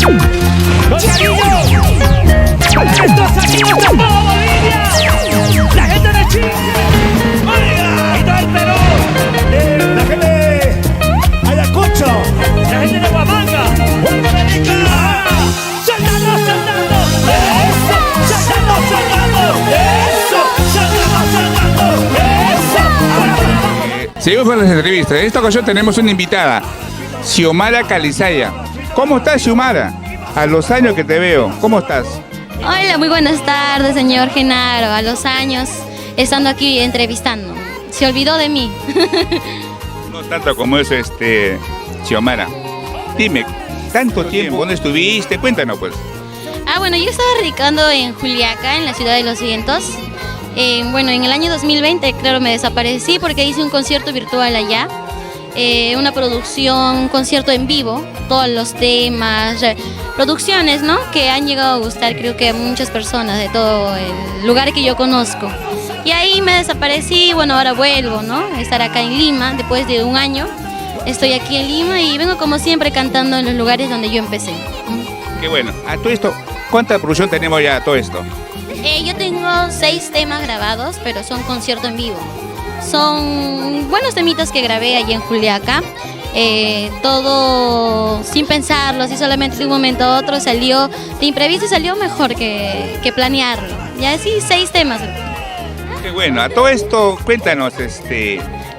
¡Con cariño! ¡Estos amigos de toda Bolivia! ¡La gente de Chile! ¡Oiga! ¡Y todo el Perú! ¡La gente de Ayacucho! ¡La gente de Huamanga! ¡Huamanga! ¡Saltando, saltando! ¡Eso! ¡Saltando, saltando! ¡Eso! ¡Saltando, saltando! ¡Eso! Seguimos con las entrevistas. En esta ocasión tenemos una invitada, Xiomara Calizaya. ¿Cómo estás, Xiomara? A los años que te veo, ¿cómo estás? Hola, muy buenas tardes, señor Genaro. A los años, estando aquí entrevistando. Se olvidó de mí. No tanto como eso, Xiomara. Dime, ¿tanto tiempo? ¿Dónde estuviste? Cuéntanos, pues. Bueno, yo estaba radicando en Juliaca, en la ciudad de Los Vientos. Bueno, en el año 2020, claro, me desaparecí porque hice un concierto virtual allá. Una producción, un concierto en vivo, todos los temas, producciones, ¿no? Que han llegado a gustar, creo que a muchas personas de todo el lugar que yo conozco. Y ahí me desaparecí, bueno, ahora vuelvo, ¿no? A estar acá en Lima, después de un año. Estoy aquí en Lima y vengo como siempre cantando en los lugares donde yo empecé. Qué bueno. A todo esto, ¿cuánta producción tenemos ya a todo esto? Yo tengo 6 temas grabados, pero son concierto en vivo. Son buenos temitas que grabé allí en Juliaca. Todo sin pensarlo, así solamente de un momento a otro salió de imprevisto y salió mejor que planearlo. Ya sí, 6 temas. Qué bueno. A todo esto, cuéntanos,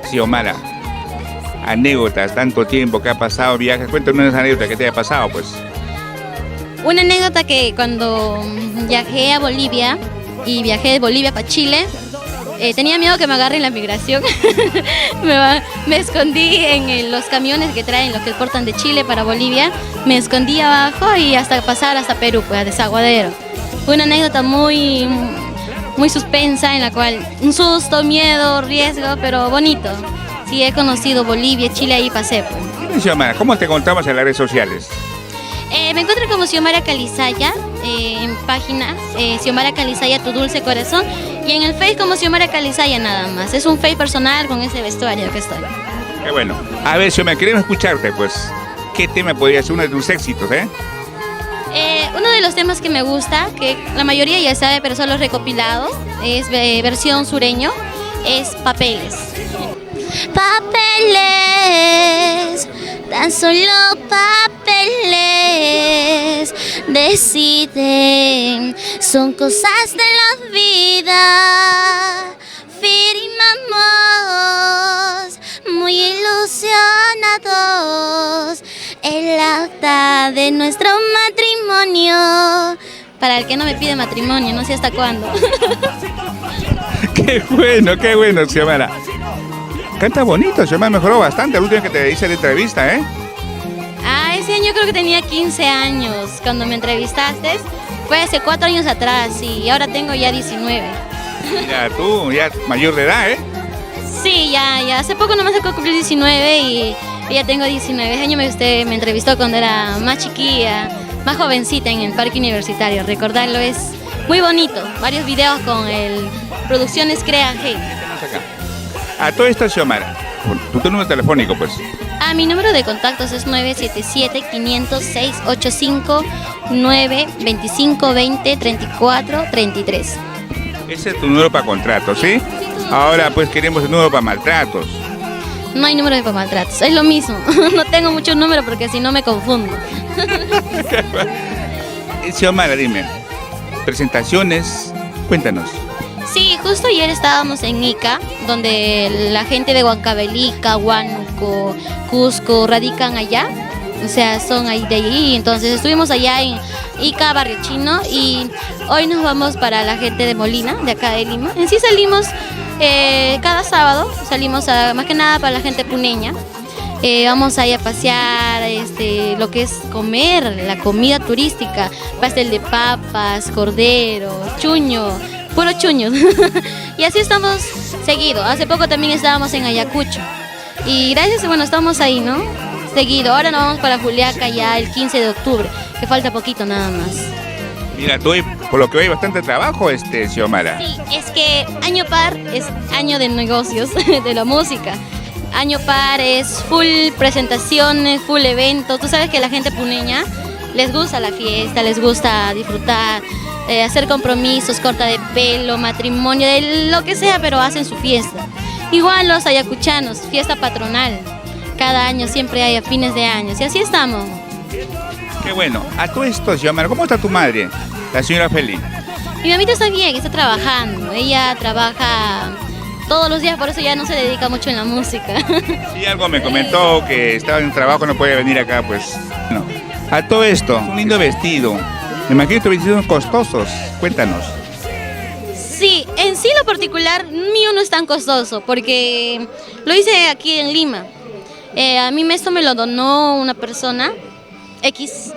Xiomara, anécdotas, tanto tiempo que ha pasado, viajes. Cuéntanos unas anécdotas que te haya pasado, pues. Una anécdota que cuando viajé a Bolivia y viajé de Bolivia para Chile, tenía miedo que me agarren la migración. Me escondí en los camiones que traen, los que exportan de Chile para Bolivia. Me escondí abajo y hasta pasar hasta Perú, pues a Desaguadero. Fue una anécdota muy suspensa, en la cual un susto, miedo, riesgo, pero bonito. Sí, he conocido Bolivia, Chile, ahí pasé, pues. Xiomara, ¿cómo te encontramos en las redes sociales? Me encuentro como Xiomara Calizaya, en página Xiomara Calizaya, tu dulce corazón, y en el Face como Xiomara Calizaya nada más. Es un Face personal con ese vestuario que estoy. Qué bueno. A ver, Xiomara, queremos escucharte, pues. ¿Qué tema podría ser uno de tus éxitos, Uno de los temas que me gusta, que la mayoría ya sabe, pero solo recopilado, es versión sureño, es Papeles. Papeles, tan solo papeles, deciden, son cosas de la vida. Firmamos, muy ilusionados, el acta de nuestro matrimonio. Para el que no me pide matrimonio, no sé hasta cuándo. Qué bueno, Xiomara. Canta bonito, Xiomara mejoró bastante la última que te hice la entrevista, Ese año creo que tenía 15 años cuando me entrevistaste. Fue hace 4 años atrás y ahora tengo ya 19. Ya tú, ya mayor de edad, Sí, ya hace poco nomás acabo de cumplir 19 y ya tengo 19. Ese año usted me entrevistó cuando era más chiquilla, más jovencita en el parque universitario. Recordarlo es muy bonito. Varios videos con Producciones Crea G. A todo esto, Xiomara, tu número telefónico, pues. Mi número de contactos es 977-500-685, 925-20-34-33. Ese es tu número para contratos, ¿sí? Ahora, pues, queremos el número para maltratos. No hay número para maltratos, es lo mismo. No tengo muchos números porque si no me confundo. Xiomara, dime, presentaciones, cuéntanos. Sí, justo ayer estábamos en Ica, donde la gente de Huancavelica, Huánuco, Cusco radican allá, o sea, son ahí de allí. Entonces estuvimos allá en Ica, Barrio Chino, y hoy nos vamos para la gente de Molina, de acá de Lima. En sí salimos cada sábado, salimos más que nada para la gente puneña. Vamos ahí a pasear, lo que es comer, la comida turística, pastel de papas, cordero, chuño, puro chuño. Y así estamos seguido. Hace poco también estábamos en Ayacucho. Y gracias, bueno, estamos ahí, ¿no? Seguido. Ahora nos vamos para Juliaca ya el 15 de octubre, que falta poquito nada más. Mira, tú por lo que hay bastante trabajo, Xiomara. Sí, es que año par es año de negocios, de la música. Año par es full presentaciones, full eventos. Tú sabes que la gente puneña les gusta la fiesta, les gusta disfrutar, hacer compromisos, corta de pelo, matrimonio, de lo que sea, pero hacen su fiesta. Igual los ayacuchanos, fiesta patronal. Cada año siempre hay a fines de año, y así estamos. Qué bueno. A todo esto, Xiomara, ¿cómo está tu madre, la señora Feli? Mi mamita está bien, está trabajando. Ella trabaja todos los días, por eso ya no se dedica mucho en la música. Sí, algo me comentó que estaba en trabajo, no podía venir acá, pues. No. A todo esto, un lindo vestido. Me imagino que tus vestidos son costosos. Cuéntanos. Sí, en sí lo particular mío no es tan costoso, porque lo hice aquí en Lima. A mí esto me lo donó una persona X,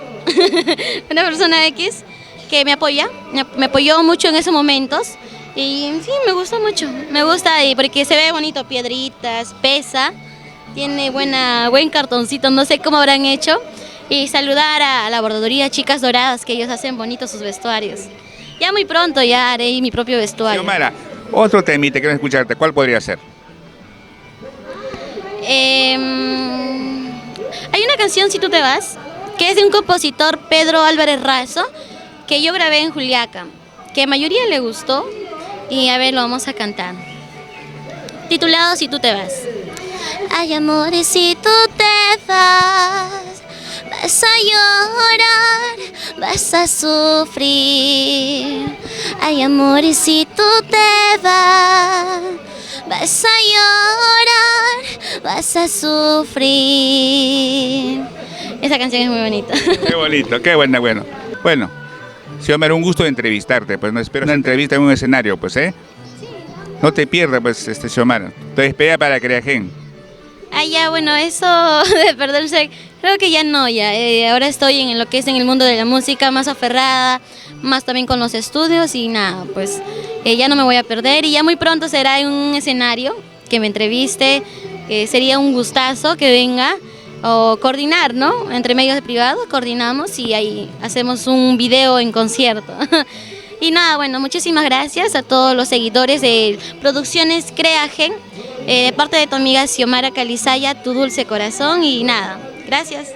una persona X que me apoya, me apoyó mucho en esos momentos y sí, me gusta mucho, me gusta y porque se ve bonito, piedritas, pesa, tiene buen cartoncito, no sé cómo habrán hecho, y saludar a la bordaduría Chicas Doradas, que ellos hacen bonitos sus vestuarios. Ya muy pronto ya haré mi propio vestuario. Xiomara, otro temita, quiero escucharte, ¿cuál podría ser? Hay una canción, Si tú te vas, que es de un compositor, Pedro Álvarez Razo, que yo grabé en Juliaca, que a mayoría le gustó, y a ver, lo vamos a cantar. Titulado Si tú te vas. Ay, amores, si tú te vas, vas a llorar, vas a sufrir. Ay, amores, si tú te vas, vas a llorar, vas a sufrir. Esa canción es muy bonita. Qué bonito, qué buena, bueno. Bueno, Xiomara, un gusto de entrevistarte, pues no espero una entrevista en un escenario, pues, ¿eh? No te pierdas, pues, Xiomara. Te despedida para Creagen. Ah, ya, bueno, eso de perderse, creo que ya no, ya. Ahora estoy en lo que es en el mundo de la música, más aferrada, más también con los estudios y nada, pues ya no me voy a perder y ya muy pronto será en un escenario que me entreviste, sería un gustazo que venga o coordinar, ¿no? Entre medios de privado coordinamos y ahí hacemos un video en concierto. Y nada, bueno, muchísimas gracias a todos los seguidores de Producciones Creagen, de parte de tu amiga Xiomara Calizaya, tu dulce corazón y nada, gracias.